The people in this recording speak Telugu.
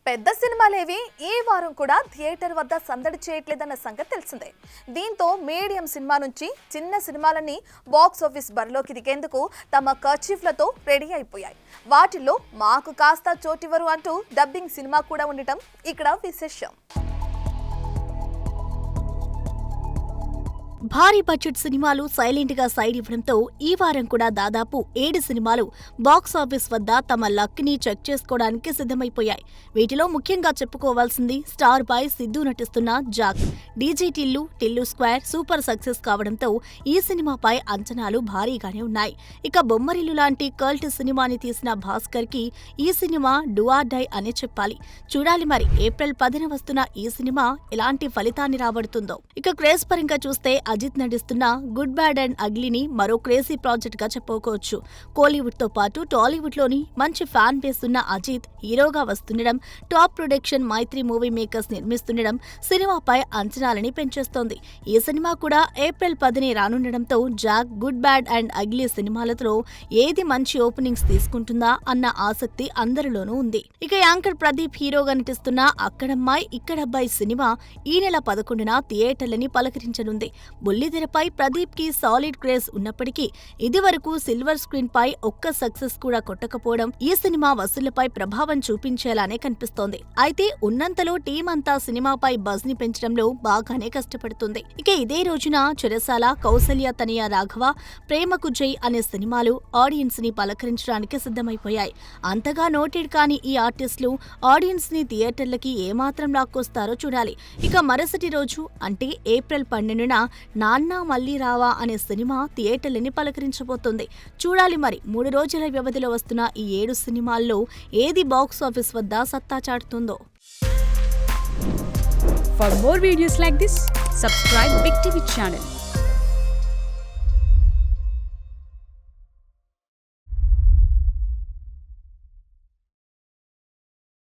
పెద్ద సినిమాలేవి ఈ వారం కూడా థియేటర్ వద్ద సందడి చేయట్లేదన్న సంగతి తెలిసిందే. దీంతో మీడియం సినిమా నుంచి చిన్న సినిమాలన్నీ బాక్స్ ఆఫీస్ బరిలోకి దిగేందుకు తమ కర్చీఫ్లతో రెడీ అయిపోయాయి. వాటిల్లో మాకు కాస్త చోటివ్వరు అంటూ డబ్బింగ్ సినిమా కూడా ఉండటం ఇక్కడ విశేషం. భారీ బడ్జెట్ సినిమాలు సైలెంట్ గా సైడ్ ఇవ్వడంతో ఈ వారం కూడా దాదాపు 7 సినిమాలు బాక్స్ ఆఫీస్ వద్ద తమ లక్ ని చెక్ చేసుకోవడానికి సిద్ధమైపోయాయి. వీటిలో ముఖ్యంగా చెప్పుకోవాల్సింది స్టార్ బాయ్ సిద్ధు నటిస్తున్న Jack. DJ Tillu square super success కావడంతో ఈ సినిమాపై అంచనాలు భారీగానే ఉన్నాయి. ఇక బొమ్మరిల్లు లాంటి కల్ట్ సినిమాని తీసిన భాస్కర్ కి ఈ సినిమా డూ ఆర్ డై అనే చెప్పాలి. చూడాలి మరి ఏప్రిల్ 10న వస్తున్న ఈ సినిమా ఎలాంటి ఫలితాన్ని రాబడుతుందో. ఇక క్రేజ్ పరంగా చూస్తే అజిత్ నటిస్తున్న గుడ్ బ్యాడ్ అండ్ అగ్లీని మరో క్రేజీ ప్రాజెక్ట్ గా చెప్పుకోవచ్చు. కోలీవుడ్ తో పాటు టాలీవుడ్ లోని మంచి ఫ్యాన్ బేస్ ఉన్న అజిత్ హీరోగా వస్తుండడం, top production Mythri movie makers నిర్మిస్తుండడం సినిమాపై అంచనాలని పెంచేస్తోంది. ఈ సినిమా కూడా ఏప్రిల్ 10నే రానుండడంతో Jack, good bad and ugly సినిమాలతో ఏది మంచి ఓపెనింగ్స్ తీసుకుంటుందా అన్న ఆసక్తి అందరిలోనూ ఉంది. ఇక యాంకర్ ప్రదీప్ హీరోగా నటిస్తున్న అక్కడమ్మాయి ఇక్కడబ్బాయి సినిమా ఈ నెల 11న థియేటర్లని పలకరించనుంది. బుల్లితెరపై ప్రదీప్ కి సాలిడ్ క్రేజ్ ఉన్నప్పటికీ ఇదివరకు సిల్వర్ స్క్రీన్ పై ఒక్క సక్సెస్ కూడా కొట్టకపోవడం ఈ సినిమా వసూళ్లపై ప్రభావం చూపించేలానే కనిపిస్తోంది. అయితే ఉన్నంతలో టీం అంతా సినిమాపై బజ్ ని పెంచడంలో బాగానే కష్టపడుతుంది. ఇక ఇదే రోజున చెరసాల, కౌసల్య తనయ రాఘవ, ప్రేమకు జై అనే సినిమాలు ఆడియన్స్ ని పలకరించడానికి సిద్ధమైపోయాయి. అంతగా నోటెడ్ కాని ఈ ఆర్టిస్టులు ఆడియన్స్ ని థియేటర్లకి ఏమాత్రం లాక్కొస్తారో చూడాలి. ఇక మరుసటి రోజు అంటే ఏప్రిల్ 12న నాన్న మళ్ళీ రావా అనే సినిమా థియేటర్లని పలకరించబోతోంది. చూడాలి మరి 3 రోజుల వ్యవధిలో వస్తున్న ఈ 7 సినిమాల్లో ఏది బాక్స్ ఆఫీస్ వద్ద సత్తా చాటుతుందో. For more videos like this, subscribe Big TV channel.